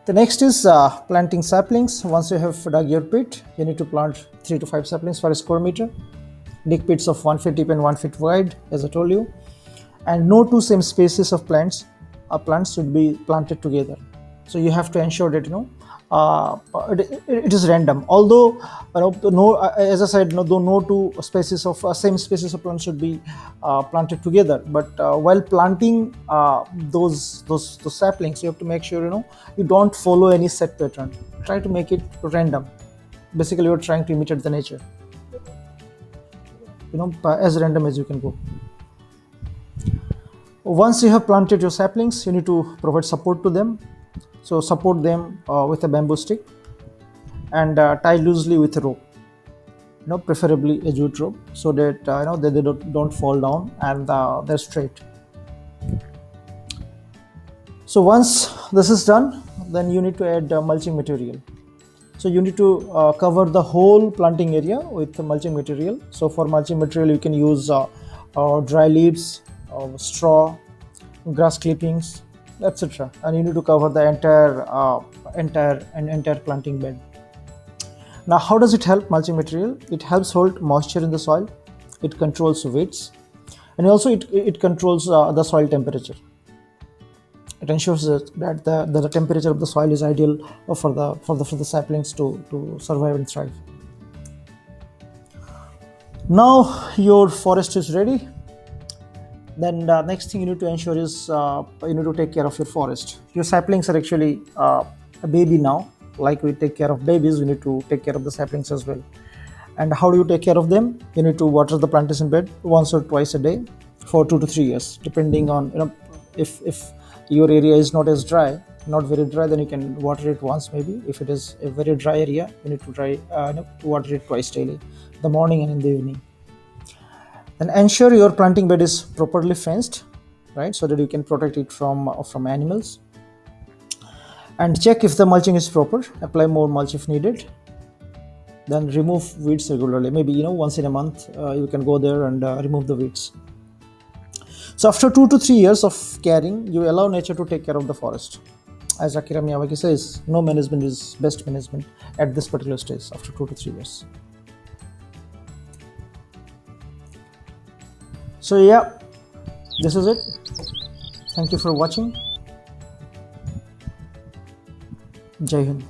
The next is planting saplings. Once you have dug your pit, you need to plant 3 to 5 saplings per square meter. Dig pits of 1 feet deep and 1 feet wide, as I told you. And no two same species of plants should be planted together. So you have to ensure that it is random. Although as I said, no two species of same species of plants should be planted together. But while planting those saplings, you have to make sure you don't follow any set pattern. Try to make it random. Basically, you're trying to imitate the nature. As random as you can go. Once you have planted your saplings, you need to provide support to them. So support them with a bamboo stick and tie loosely with a rope. Preferably a jute rope, so that they don't fall down and they're straight. So once this is done, then you need to add mulching material. So you need to cover the whole planting area with mulching material. So for mulching material, you can use dry leaves, straw, grass clippings, etc. And you need to cover the entire planting bed. Now, how does it help, mulching material? It helps hold moisture in the soil. It controls weeds, and also it controls the soil temperature. It ensures that the temperature of the soil is ideal for the saplings to survive and thrive. Now your forest is ready. Then the next thing you need to ensure is you need to take care of your forest. Your saplings are actually a baby now. Like we take care of babies, we need to take care of the saplings as well. And how do you take care of them? You need to water the plantation bed once or twice a day for 2 to 3 years, depending on if your area is not very dry, then you can water it once maybe. If it is a very dry area, you need to water it twice daily, in the morning and in the evening. Then ensure your planting bed is properly fenced, right, so that you can protect it from animals. And check if the mulching is proper. Apply more mulch if needed. Then remove weeds regularly. Maybe once in a month you can go there and remove the weeds. So after 2 to 3 years of caring, you allow nature to take care of the forest. As Akira Miyawaki says, no management is best management at this particular stage after 2 to 3 years. So yeah, this is it. Thank you for watching. Jai Hind.